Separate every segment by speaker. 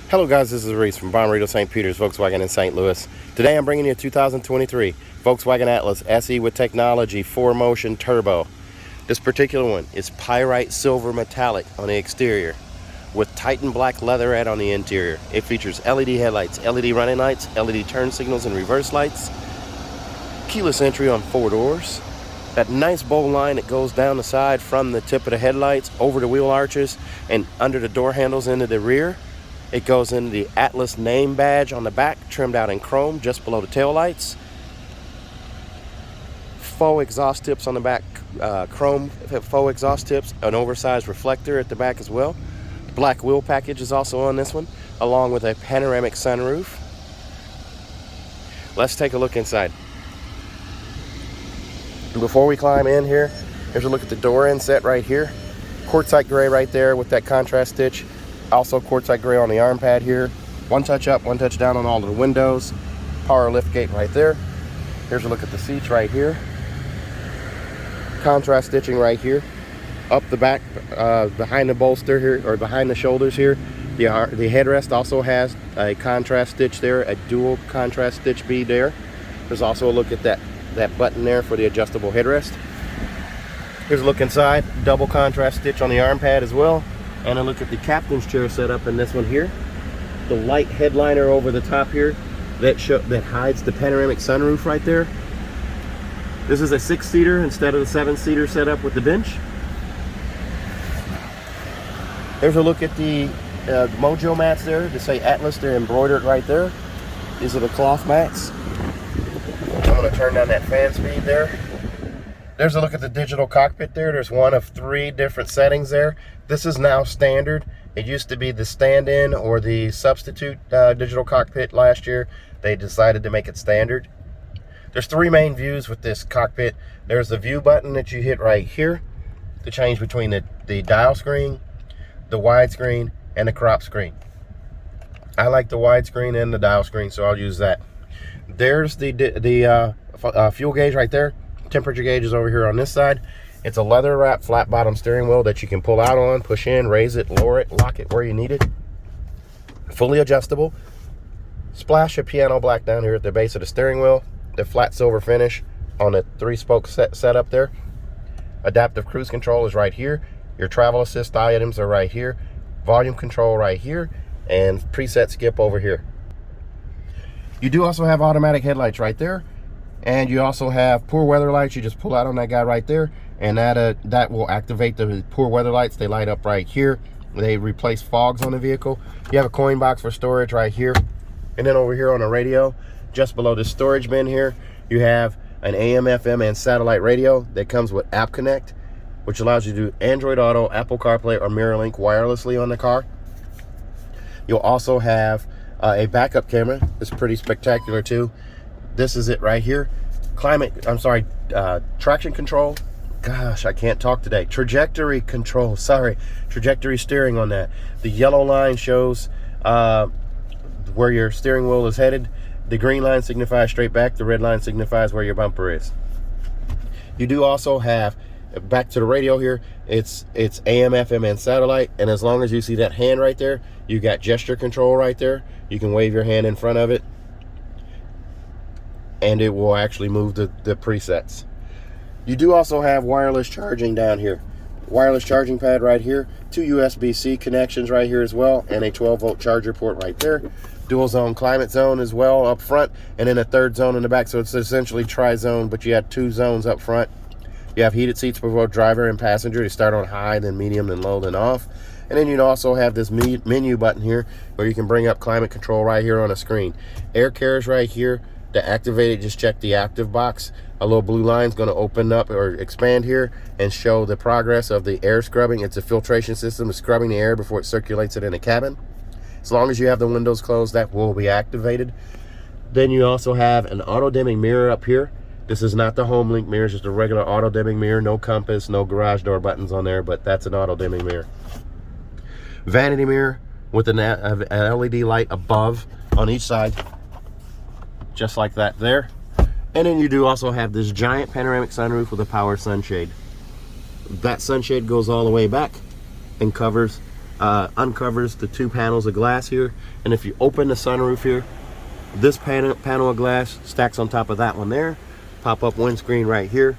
Speaker 1: Hello guys, this is Reese from Panoramic St. Peter's, Volkswagen in St. Louis. Today I'm bringing you a 2023 Volkswagen Atlas SE with technology 4Motion Turbo. This particular one is Pyrite Silver Metallic on the exterior with Titan Black Leatherette on the interior. It features LED headlights, LED running lights, LED turn signals and reverse lights, keyless entry on 4 doors, that nice bow line that goes down the side from the tip of the headlights over the wheel arches and under the door handles into the rear. It goes into the Atlas name badge on the back, trimmed out in chrome just below the tail lights. Faux exhaust tips on the back, chrome faux exhaust tips, an oversized reflector at the back as well. Black wheel package is also on this one, along with a panoramic sunroof. Let's take a look inside. Before we climb in here, here's a look at the door inset right here. Quartzite gray right there with that contrast stitch. Also quartzite gray on the arm pad here. One touch up, one touch down on all of the windows. Power lift gate right there. Here's a look at the seats right here. Contrast stitching right here. Up the back, behind the bolster here, or behind the shoulders here. The headrest also has a contrast stitch there, a dual contrast stitch bead there. There's also a look at that button there for the adjustable headrest. Here's a look inside. Double contrast stitch on the arm pad as well. And a look at the captain's chair setup in this one here. The light headliner over the top here that hides the panoramic sunroof right there. This is a 6-seater instead of the 7-seater setup with the bench. There's a look at the Mojo mats there. They say Atlas, they're embroidered right there. These are the cloth mats. I'm going to turn down that fan speed there. There's a look at the digital cockpit there. There's one of 3 different settings there. This is now standard. It used to be the stand-in or the substitute digital cockpit last year. They decided to make it standard. There's 3 main views with this cockpit. There's the view button that you hit right here to change between the dial screen, the widescreen, and the crop screen. I like the widescreen and the dial screen, so I'll use that. There's the fuel gauge right there. Temperature gauge is over here on this side. It's a leather wrapped flat bottom steering wheel that you can pull out on, push in, raise it, lower it, lock it where you need it. Fully adjustable. Splash of piano black down here at the base of the steering wheel. The flat silver finish on the 3-spoke setup there. Adaptive cruise control is right here. Your travel assist items are right here. Volume control right here. And preset skip over here. You do also have automatic headlights right there. And you also have poor weather lights. You just pull out on that guy right there, and that will activate the poor weather lights. They light up right here. They replace fogs on the vehicle. You have a coin box for storage right here. And then over here on the radio, just below the storage bin here, you have an AM, FM, and satellite radio that comes with App Connect, which allows you to do Android Auto, Apple CarPlay, or MirrorLink wirelessly on the car. You'll also have a backup camera. It's pretty spectacular too. This is it right here. Traction control. Gosh, I can't talk today. Trajectory control, trajectory steering on that. The yellow line shows where your steering wheel is headed. The green line signifies straight back. The red line signifies where your bumper is. You do also have, back to the radio here, it's AM, FM, and satellite. And as long as you see that hand right there, you got gesture control right there. You can wave your hand in front of it, and it will actually move the presets. You do also have wireless charging down here. Wireless charging pad right here. 2 USB-C connections right here as well, and a 12-volt charger port right there. Dual zone climate zone as well up front, and then a 3rd zone in the back, so it's essentially tri-zone, but you have 2 zones up front. You have heated seats for both driver and passenger. They start on high, then medium, then low, then off. And then you also have this menu button here where you can bring up climate control right here on the screen. Air care is right here. To activate it, just check the active box. A little blue line is going to open up or expand here and show the progress of the air scrubbing. It's a filtration system. It's scrubbing the air before it circulates it in the cabin. As long as you have the windows closed, that will be activated. Then you also have an auto dimming mirror up here. This is not the home link mirror, it's just a regular auto dimming mirror. No compass, no garage door buttons on there, but that's an auto dimming mirror. Vanity mirror with an LED light above on each side, just like that there. And then you do also have this giant panoramic sunroof with a power sunshade. That sunshade goes all the way back and covers uncovers the 2 panels of glass here. And if you open the sunroof here, this panel of glass stacks on top of that one there. Pop-up windscreen right here.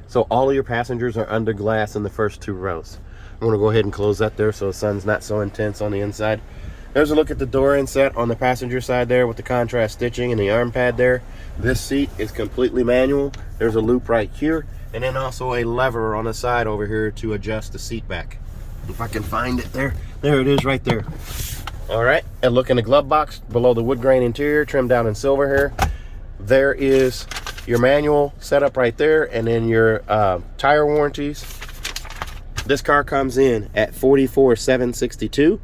Speaker 1: So all of your passengers are under glass in the first 2 rows. I'm going to go ahead and close that there so the sun's not so intense on the inside. There's a look at the door inset on the passenger side there with the contrast stitching and the arm pad there. This seat is completely manual. There's a loop right here, and then also a lever on the side over here to adjust the seat back. If I can find it there. There it is right there. All right, and look in the glove box below the wood grain interior, trimmed down in silver here. There is your manual setup right there, and then your tire warranties. This car comes in at $44,762.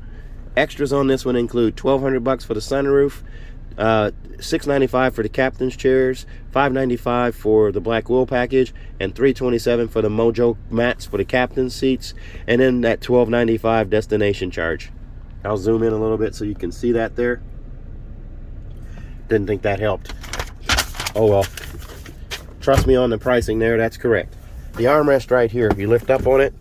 Speaker 1: Extras on this one include $1,200 for the sunroof, $695 for the captain's chairs, $595 for the black wool package, and $327 for the Mojo mats for the captain's seats, and then that $1295 destination charge. I'll zoom in a little bit so you can see that there. Didn't think that helped. Oh well. Trust me on the pricing there, that's correct. The armrest right here, you lift up on it.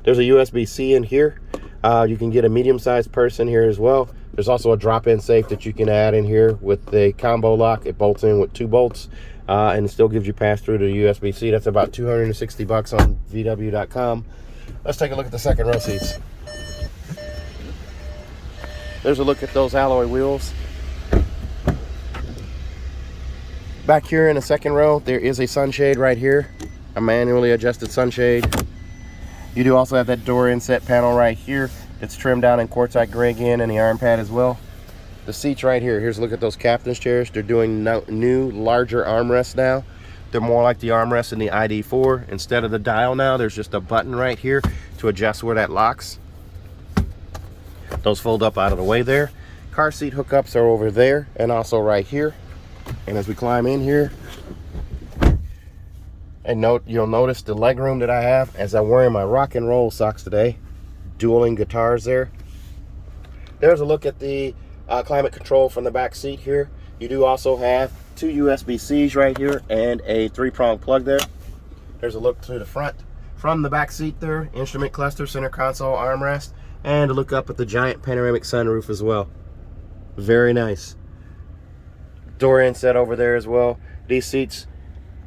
Speaker 1: There's a USB-C in here. You can get a medium-sized purse in here as well. There's also a drop-in safe that you can add in here with a combo lock. It bolts in with 2 bolts, and it still gives you pass-through to the USB-C. That's about $260 on VW.com. Let's take a look at the second row seats. There's a look at those alloy wheels. Back here in the second row, there is a sunshade right here, a manually adjusted sunshade. You do also have that door inset panel right here. It's trimmed down in quartzite gray again, and the arm pad as well. The seats right here. Here's a look at those captain's chairs. They're doing new, larger armrests now. They're more like the armrests in the ID4. Instead of the dial now, there's just a button right here to adjust where that locks. Those fold up out of the way there. Car seat hookups are over there and also right here. And as we climb in here, and you'll notice the leg room that I have as I'm wearing my rock and roll socks today. Dueling guitars there. There's a look at the climate control from the back seat here. You do also have 2 USB-Cs right here and a 3-prong plug there. There's a look to the front. From the back seat there, instrument cluster, center console, armrest, and a look up at the giant panoramic sunroof as well. Very nice. Door inset over there as well. These seats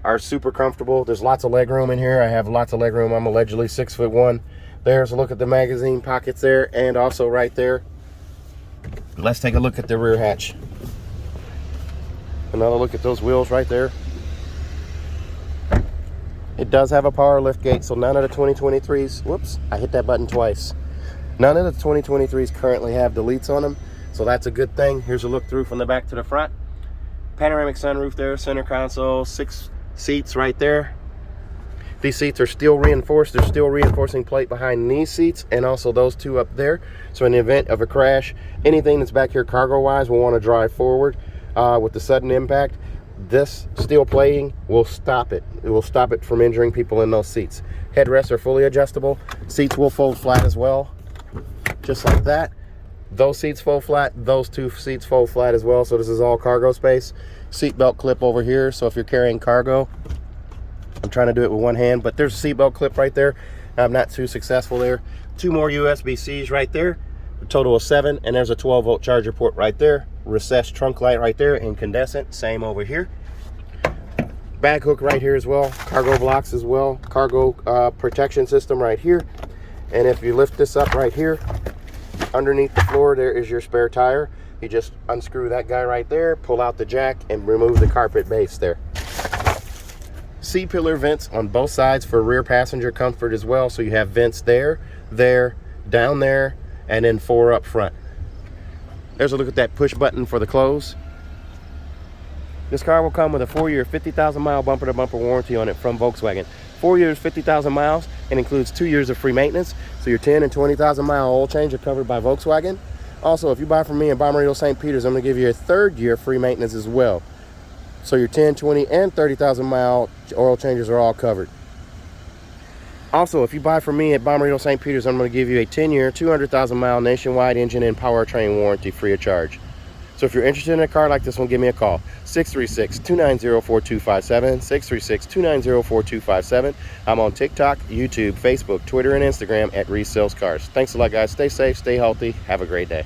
Speaker 1: are super comfortable. There's lots of leg room in here. I have lots of leg room. I'm allegedly 6'1". There's a look at the magazine pockets there, and also right there. Let's take a look at the rear hatch. Another look at those wheels right there. It does have a power lift gate, so none of the 2023s, whoops, I hit that button twice. None of the 2023s currently have deletes on them, so that's a good thing. Here's a look through from the back to the front. Panoramic sunroof there, center console, 6 seats right there. These seats are steel reinforced. There's steel reinforcing plate behind these seats and also those 2 up there. So in the event of a crash, anything that's back here cargo-wise will want to drive forward with the sudden impact. This steel plating will stop it. It will stop it from injuring people in those seats. Headrests are fully adjustable. Seats will fold flat as well, just like that. Those seats fold flat. Those 2 seats fold flat as well. So this is all cargo space. Seatbelt clip over here. So if you're carrying cargo, I'm trying to do it with one hand, but there's a seatbelt clip right there. I'm not too successful there. 2 more USB-Cs right there. A total of 7, and there's a 12-volt charger port right there. Recessed trunk light right there, incandescent. Same over here. Bag hook right here as well. Cargo blocks as well. Cargo protection system right here. And if you lift this up right here, underneath the floor, there is your spare tire. You just unscrew that guy right there, pull out the jack, and remove the carpet base there. C-pillar vents on both sides for rear passenger comfort as well. So you have vents there, down there, and then 4 up front. There's a look at that push button for the close. This car will come with a 4-year, 50,000-mile bumper-to-bumper warranty on it from Volkswagen. 4 years, 50,000 miles, and includes 2 years of free maintenance. So your 10 and 20,000-mile oil change are covered by Volkswagen. Also, if you buy from me in Bommarito, St. Peter's, I'm going to give you a 3rd year free maintenance as well. So your 10, 20, and 30,000-mile oil changes are all covered. Also, if you buy from me at Bommarito, St. Peter's, I'm going to give you a 10-year, 200,000-mile nationwide engine and powertrain warranty free of charge. So if you're interested in a car like this one, give me a call. 636-290-4257, 636-290-4257. I'm on TikTok, YouTube, Facebook, Twitter, and Instagram at Reese Sells Cars. Thanks a lot, guys. Stay safe, stay healthy. Have a great day.